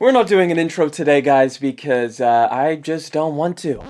We're not doing an intro today, guys, because I just don't want to.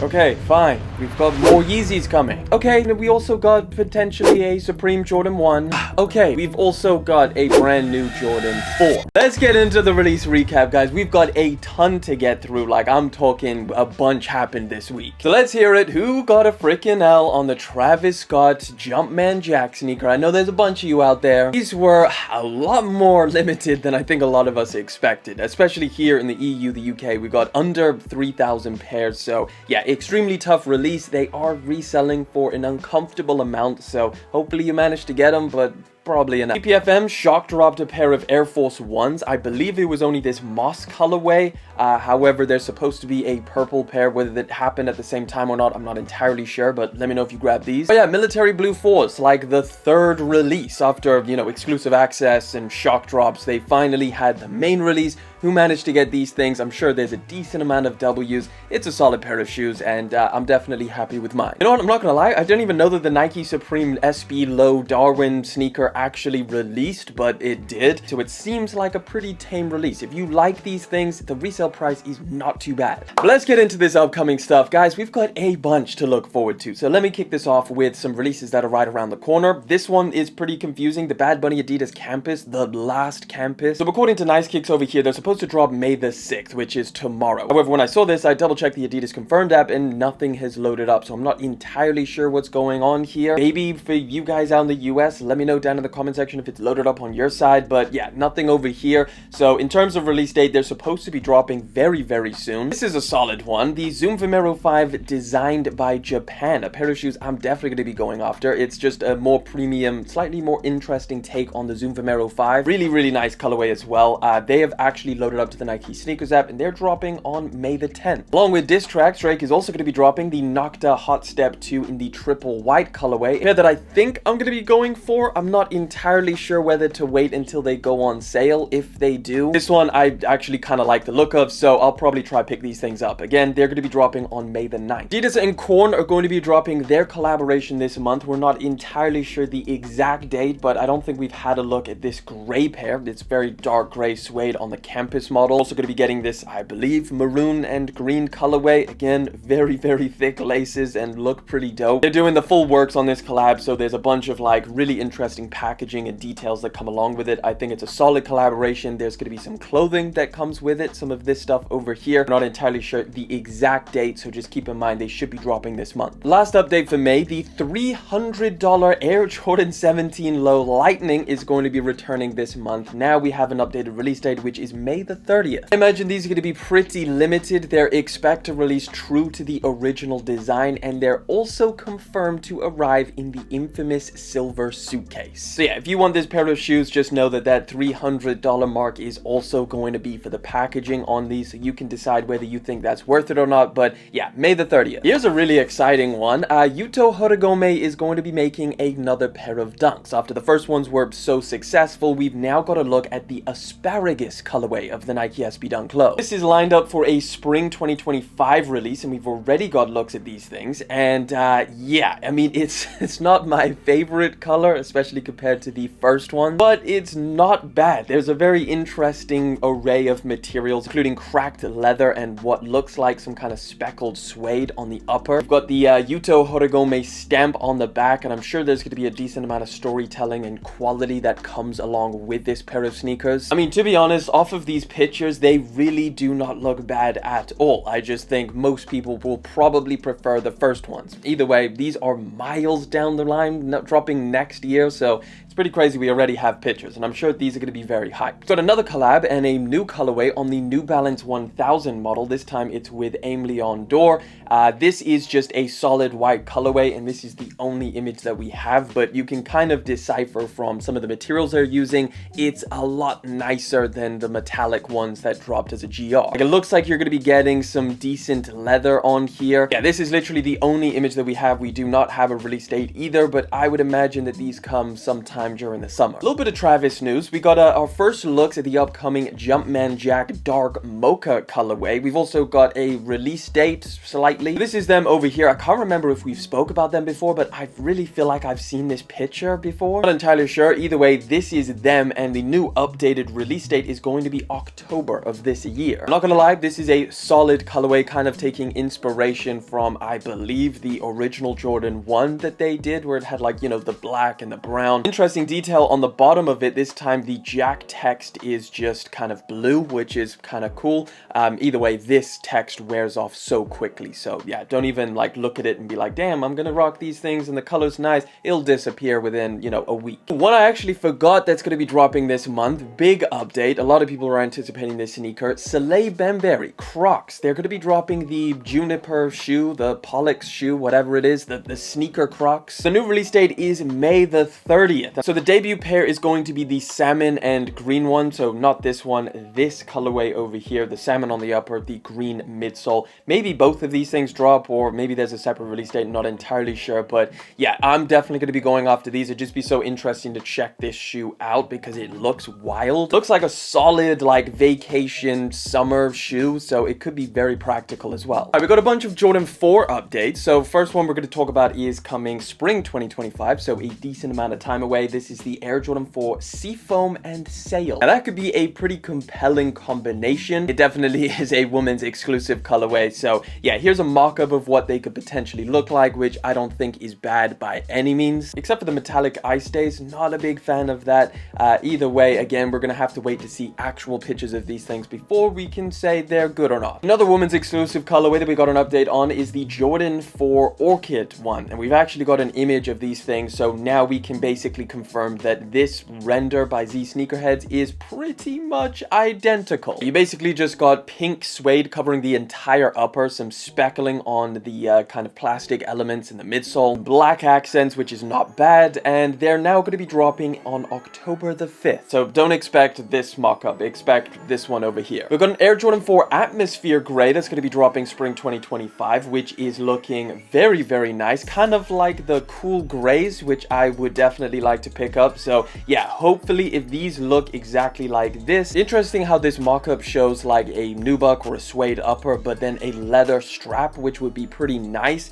Okay, fine. We've got more Yeezys coming. Okay, we also got potentially a Supreme Jordan 1. Okay, we've also got a brand new Jordan 4. Let's get into the release recap, guys. We've got a ton to get through. Like, I'm talking a bunch happened this week. So let's hear it. Who got a freaking L on the Travis Scott Jumpman Jack sneaker? I know there's a bunch of you out there. These were a lot more limited than I think a lot of us expected, especially here in the EU, the UK. We got under 3,000 pairs. So yeah, extremely tough release. They are reselling for an uncomfortable amount, so hopefully you managed to get them, but probably enough. PPFM shock dropped a pair of Air Force Ones. I believe it was only this moss colorway. However, there's supposed to be a purple pair. Whether that happened at the same time or not, I'm not entirely sure, but let me know if you grab these. But yeah, Military Blue Force, like the third release after, you know, exclusive access and shock drops. They finally had the main release. Who managed to get these things? I'm sure there's a decent amount of W's. It's a solid pair of shoes, and I'm definitely happy with mine. You know what? I'm not gonna lie. I didn't even know that the Nike Supreme SB Low Darwin sneaker actually released, but it did. So it seems like a pretty tame release. If you like these things, the resale price is not too bad. But let's get into this upcoming stuff, guys. We've got a bunch to look forward to. So let me kick this off with some releases that are right around the corner. This one is pretty confusing. The Bad Bunny Adidas Campus, the last campus. So according to Nice Kicks over here, they're supposed to drop May the 6th, which is tomorrow. However, when I saw this, I double checked the Adidas Confirmed app and nothing has loaded up. So I'm not entirely sure what's going on here. Maybe for you guys out in the US, let me know down in the comment section if it's loaded up on your side. But yeah, nothing over here. So in terms of release date, they're supposed to be dropping very, very soon. This is a solid one. The Zoom Vomero 5 designed by Japan. A pair of shoes I'm definitely going to be going after. It's just a more premium, slightly more interesting take on the Zoom Vomero 5. Really, really nice colorway as well. They have actually loaded up to the Nike Sneakers app, and they're dropping on May the 10th. Along with diss tracks, Drake is also going to be dropping the Nocta Hot Step 2 in the triple white colorway. A pair that I think I'm going to be going for. I'm not entirely sure whether to wait until they go on sale. If they do, this one I actually kind of like the look of, so I'll probably try pick these things up. Again, they're going to be dropping on May the 9th. Adidas and Korn are going to be dropping their collaboration this month. We're not entirely sure the exact date, but I don't think we've had a look at this gray pair. It's very dark gray suede on the campus model. Also going to be getting this, I believe, maroon and green colorway. Again, very, very thick laces and look pretty dope. They're doing the full works on this collab, so there's a bunch of like really interesting packaging and details that come along with it. I think it's a solid collaboration. There's going to be some clothing that comes with it, some of this stuff over here. I'm not entirely sure the exact date, so just keep in mind they should be dropping this month. Last update for May, the $300 Air Jordan 17 Low Lightning is going to be returning this month. Now we have an updated release date, which is May the 30th. I imagine these are going to be pretty limited. They're expected to release true to the original design, and they're also confirmed to arrive in the infamous silver suitcase. So yeah, if you want this pair of shoes, just know that that $300 mark is also going to be for the packaging on these, so you can decide whether you think that's worth it or not. But yeah, May the 30th. Here's a really exciting one. Yuto Horigome is going to be making another pair of dunks. After the first ones were so successful, we've now got a look at the asparagus colorway of the Nike SB Dunk Low. This is lined up for a spring 2025 release, and we've already got looks at these things. And yeah, I mean, it's not my favorite color, especially compared to the first one, but it's not bad. There's a very interesting array of materials, including cracked leather and what looks like some kind of speckled suede on the upper. We've got the Yuto Horigome stamp on the back, and I'm sure there's going to be a decent amount of storytelling and quality that comes along with this pair of sneakers. I mean, to be honest, off of these pictures, they really do not look bad at all. I just think most people will probably prefer the first ones. Either way, these are miles down the line, dropping next year, so it's pretty crazy we already have pictures, and I'm sure these are going to be very hyped. We've got another collab and a new colorway on the New Balance 1000 model. This time it's with Aim Leon Dore. This is just a solid white colorway, and this is the only image that we have, but you can kind of decipher from some of the materials they're using, it's a lot nicer than the metallic ones that dropped as a GR. Like, it looks like you're going to be getting some decent leather on here. Yeah, this is literally the only image that we have. We do not have a release date either, but I would imagine that these come sometime sometime during the summer. A little bit of Travis news. We got our first looks at the upcoming Jumpman Jack Dark Mocha colorway. We've also got a release date slightly. This is them over here. I can't remember if we've spoke about them before, but I really feel like I've seen this picture before. Not entirely sure. Either way, this is them, and the new updated release date is going to be October of this year. I'm not gonna lie, this is a solid colorway, kind of taking inspiration from, I believe, the original Jordan 1 that they did, where it had like, you know, the black and the brown. Interesting detail on the bottom of it. This time the Jack text is just kind of blue, which is kind of cool. Either way, this text wears off so quickly. So yeah, don't even like look at it and be like, damn, I'm gonna rock these things and the color's nice. It'll disappear within, you know, a week. One I actually forgot that's gonna be dropping this month. Big update. A lot of people are anticipating this sneaker. Salehe Bembury Crocs. They're gonna be dropping the Juniper shoe, the Pollux shoe, whatever it is, the sneaker Crocs. The new release date is May the 30th. So the debut pair is going to be the salmon and green one. So not this one, this colorway over here, the salmon on the upper, the green midsole. Maybe both of these things drop, or maybe there's a separate release date, not entirely sure. But yeah, I'm definitely going to be going after these. It'd just be so interesting to check this shoe out because it looks wild. Looks like a solid like vacation summer shoe, so it could be very practical as well. All right, we got a bunch of Jordan 4 updates. So first one we're going to talk about is coming spring 2025, so a decent amount of time away. This is the Air Jordan 4 Seafoam and Sail. Now that could be a pretty compelling combination. It definitely is a woman's exclusive colorway. So yeah, here's a mock-up of what they could potentially look like, which I don't think is bad by any means, except for the metallic eye stays. Not a big fan of that. Either way, again, we're gonna have to wait to see actual pictures of these things before we can say they're good or not. Another woman's exclusive colorway that we got an update on is the Jordan 4 Orchid one, and we've actually got an image of these things, so now we can basically confirm that this render by Z Sneakerheads is pretty much identical. You basically just got pink suede covering the entire upper, some speckling on the kind of plastic elements in the midsole, black accents, which is not bad, and they're now going to be dropping on October the 5th. So don't expect this mock-up, expect this one over here. We've got an Air Jordan 4 Atmosphere Gray that's going to be dropping spring 2025, which is looking very, very nice, kind of like the cool grays, which I would definitely like to pick up. So yeah, hopefully if these look exactly like this. Interesting how this mock-up shows like a nubuck or a suede upper, but then a leather strap, which would be pretty nice.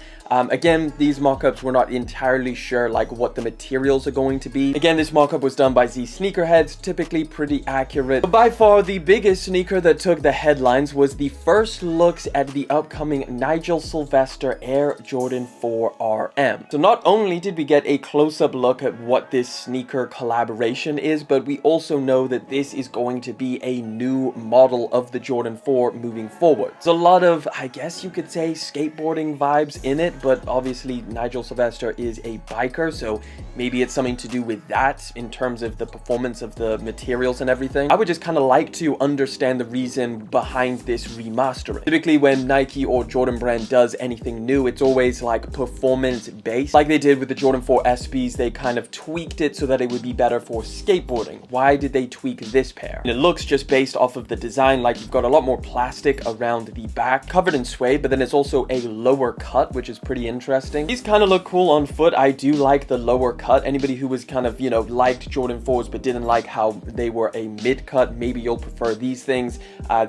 Again, these mock-ups, we're not entirely sure like what the materials are going to be. Again, this mock-up was done by Z Sneakerheads, typically pretty accurate. But by far the biggest sneaker that took the headlines was the first looks at the upcoming Nigel Sylvester Air Jordan 4 RM. So not only did we get a close-up look at what this sneaker collaboration is, but we also know that this is going to be a new model of the Jordan 4 moving forward. There's a lot of, I guess you could say, skateboarding vibes in it, but obviously Nigel Sylvester is a biker, so maybe it's something to do with that in terms of the performance of the materials and everything. I would just kind of like to understand the reason behind this remastering. Typically when Nike or Jordan brand does anything new, it's always like performance based. Like they did with the Jordan 4 SBs, they kind of tweaked it so that it would be better for skateboarding. Why did they tweak this pair? And it looks just based off of the design, like you've got a lot more plastic around the back, covered in suede, but then it's also a lower cut, which is pretty interesting. These kind of look cool on foot. I do like the lower cut. Anybody who was kind of, you know, liked Jordan 4s but didn't like how they were a mid cut, maybe you'll prefer these things.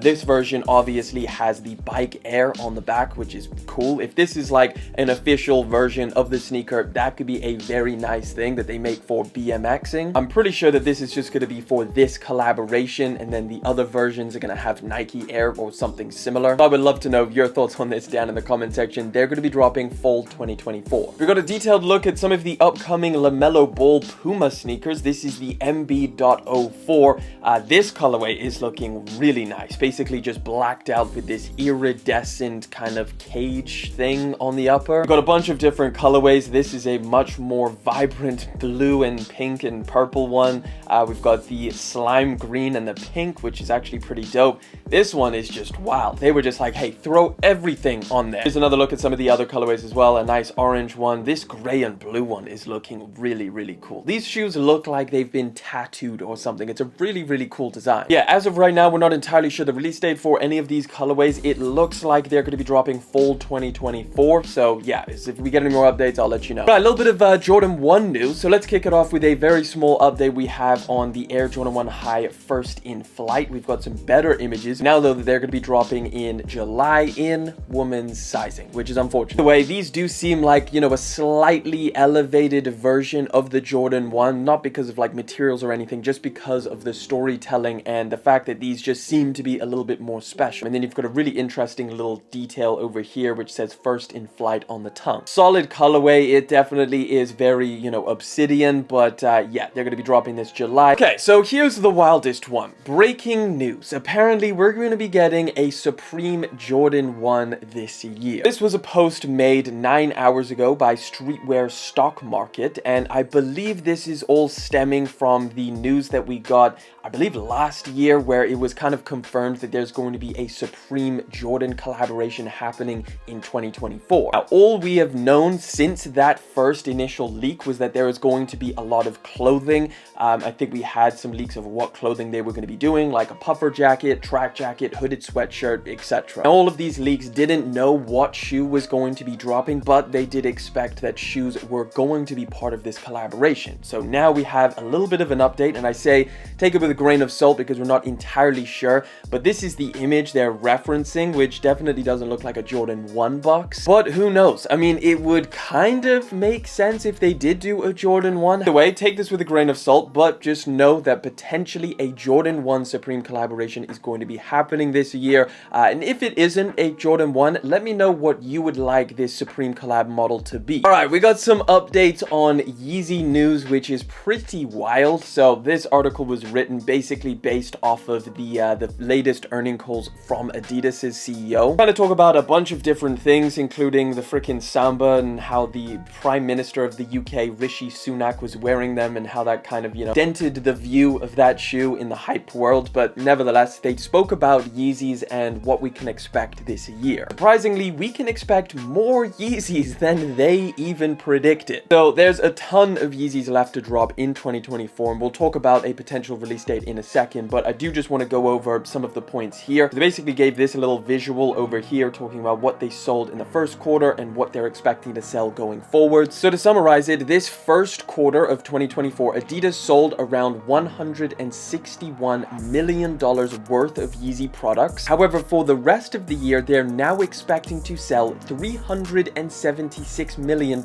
This version obviously has the bike air on the back, which is cool. If this is like an official version of the sneaker, that could be a very nice thing that they make for BMXing. I'm pretty sure that this is just going to be for this collaboration, and then the other versions are going to have Nike Air or something similar. I would love to know your thoughts on this down in the comment section. They're going to be dropping fall 2024. We got a detailed look at some of the upcoming Lamelo Ball Puma sneakers. This is the MB.04. This colorway is looking really nice. Basically just blacked out with this iridescent kind of cage thing on the upper. We've got a bunch of different colorways. This is a much more vibrant blue and pink and purple one. We've got the slime green and the pink, which is actually pretty dope. This one is just wild. They were just like, hey, throw everything on there. Here's another look at some of the other colorways as well. A nice orange one. This gray and blue one is looking really, really cool. These shoes look like they've been tattooed or something. It's a really, really cool design. Yeah, as of right now, we're not entirely sure the release date for any of these colorways. It looks like they're going to be dropping fall 2024. So yeah, if we get any more updates, I'll let you know. Right, a little bit of Jordan 1 news. So let's kick it off with a very small update we have on the Air Jordan 1 High first in flight. We've got some better images now, though, that they're going to be dropping in July in women's sizing, which is unfortunate. The way these do seem like, you know, a slightly elevated version of the Jordan 1, not because of like materials or anything, just because of the storytelling and the fact that these just seem to be a little bit more special. And then you've got a really interesting little detail over here which says first in flight on the tongue. Solid colorway. It definitely is very, you know, obsidian, but yeah, they're going to be dropping this July. Okay, so here's the wildest one. Breaking news. Apparently we're going to be getting a Supreme Jordan 1 this year. This was a post made 9 hours ago by Streetwear Stock Market, and I believe this is all stemming from the news that we got, I believe, last year, where it was kind of confirmed that there's going to be a Supreme Jordan collaboration happening in 2024. Now, all we have known since that first initial leak was that there is going to be a lot of clothing. I think we had some leaks of what clothing they were going to be doing, like a puffer jacket, track jacket, hooded sweatshirt, etc. All of these leaks didn't know what shoe was going to be dropping, but they did expect that shoes were going to be part of this collaboration. So now we have a little bit of an update, and I say take it with a grain of salt because we're not entirely sure, but this is the image they're referencing, which definitely doesn't look like a Jordan 1 box, but who knows? I mean, it would kind of make sense if they did do a Jordan 1. By the way, take this with a grain of salt, but just know that potentially a Jordan 1 Supreme collaboration is going to be happening this year, and if it isn't a Jordan 1, let me know what you would like this Supreme collab model to be. Alright, we got some updates on Yeezy news, which is pretty wild. So this article was written basically based off of the latest earning calls from Adidas's CEO. I'm going to talk about a bunch of different things, including the freaking Samba and how the Prime Minister of the UK, Rishi Sunak, was wearing them and how that kind of, you know, dented the view of that shoe in the hype world. But nevertheless, they spoke about Yeezys and what we can expect this year. Surprisingly, we can expect more Yeezys than they even predicted. So there's a ton of Yeezys left to drop in 2024, and we'll talk about a potential release date in a second, but I do just want to go over some of the points here. They basically gave this a little visual over here talking about what they sold in the first quarter and what they're expecting to sell going forward. So to summarize it, this first quarter of 2024, Adidas sold around $161 million worth of Yeezy products. However, for the rest of the year, they're now expecting to sell $376 million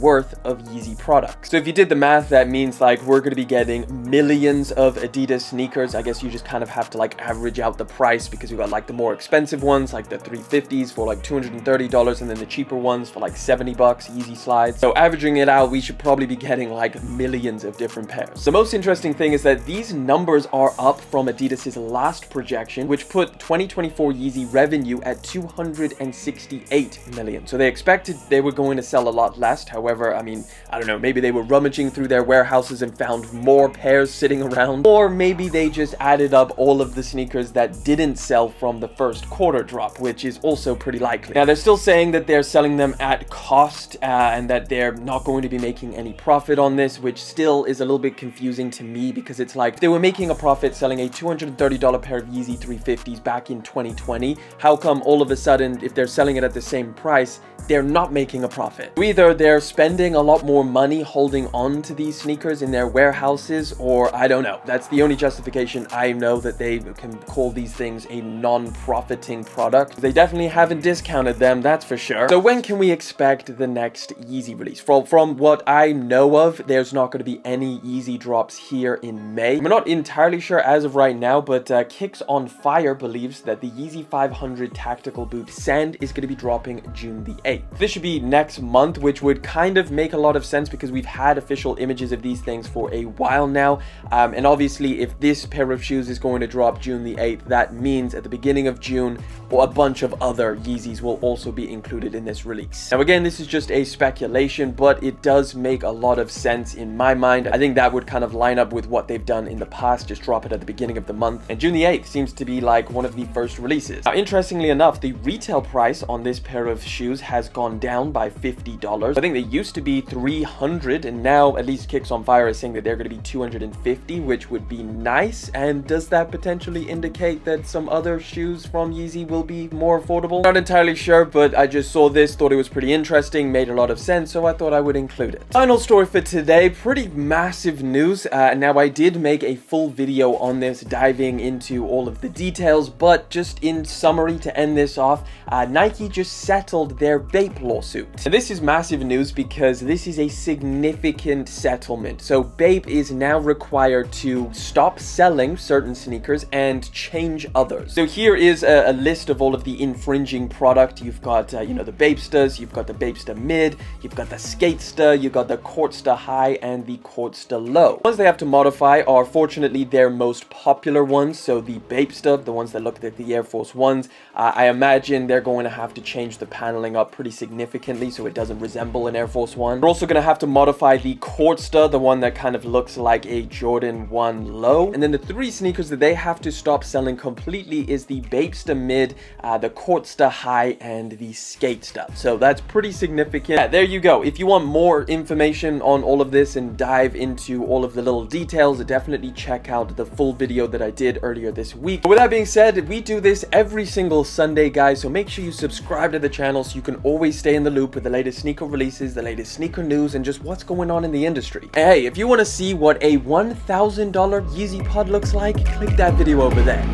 worth of Yeezy products. So if you did the math, that means like we're going to be getting millions of Adidas sneakers. I guess you just kind of have to like average out the price, because you got like the more expensive ones, like the 350s for like $230, and then the cheaper ones for like 70 bucks, Yeezy slides. So averaging it out, we should probably be getting like millions of different pairs. The most interesting thing is that these numbers are up from Adidas's last projection, which put 2024 Yeezy revenue at $268 million. So they expected they were going to sell a lot less. However, I mean, I don't know, maybe they were rummaging through their warehouses and found more pairs sitting around, or maybe they just added up all of the sneakers that didn't sell from the first quarter drop, which is also pretty likely. Now, they're still saying that they're selling them at cost and that they're not going to be making any profit on this, which still is a little bit confusing to me, because it's like they were making a profit selling a $230 pair of Yeezy 350s back in 2020. How come all of a sudden, if they're selling it at the same price, they're not making a profit? Either they're spending a lot more money holding on to these sneakers in their warehouses, or I don't know. That's the only justification I know that they can call these things a non-profiting product. They definitely haven't discounted them, that's for sure. So when can we expect the next Yeezy release? From what I know of, there's not going to be any Yeezy drops here in May. We're not entirely sure as of right now, but Kicks on Fire believes that the Yeezy 500 tactical boot Sand is going to be dropping June the 8th. This should be next month, which would kind of make a lot of sense because we've had official images of these things for a while now. And obviously, if this pair of shoes is going to drop June the 8th, that means at the beginning of June, or a bunch of other Yeezys will also be included in this release. Now, again, this is just a speculation, but it does make a lot of sense in my mind. I think that would kind of line up with what they've done in the past, just drop it at the beginning of the month. And June the 8th seems to be like one of the first releases. Now, interestingly enough, the retail price on this pair of shoes has gone down by $50. I think they used to be $300, and now at least Kicks on Fire is saying that they're going to be $250, which would be nice. And does that potentially indicate that some other shoes from Yeezy will be more affordable? Not entirely sure, but I just saw this, thought it was pretty interesting, made a lot of sense, so I thought I would include it. Final story for today today. Pretty massive news. Now, I did make a full video on this, diving into all of the details, but just in summary to end this off, Nike just settled their Bape lawsuit. And this is massive news because this is a significant settlement. So Bape is now required to stop selling certain sneakers and change others. So here is a list of all of the infringing product. You've got, you know, the Bapesters, you've got the Bapester Mid, you've got the Skatester, you've got the Courtster High, and the Courtster Low. The ones they have to modify are fortunately their most popular ones. So the Bapester, the ones that look like the Air Force Ones, I imagine they're going to have to change the paneling up pretty significantly so it doesn't resemble an Air Force One. They're also going to have to modify the Courtster, the one that kind of looks like a Jordan 1 Low. And then the three sneakers that they have to stop selling completely is the Bapester Mid, the Courtster High, and the Skatester. So that's pretty significant. Yeah, there you go. If you want more information on all of this and dive into all of the little details, definitely check out the full video that I did earlier this week. But with that being said, we do this every single Sunday, guys, so make sure you subscribe to the channel so you can always stay in the loop with the latest sneaker releases, the latest sneaker news, and just what's going on in the industry. Hey, if you want to see what a $1,000 Yeezy pod looks like, click that video over there.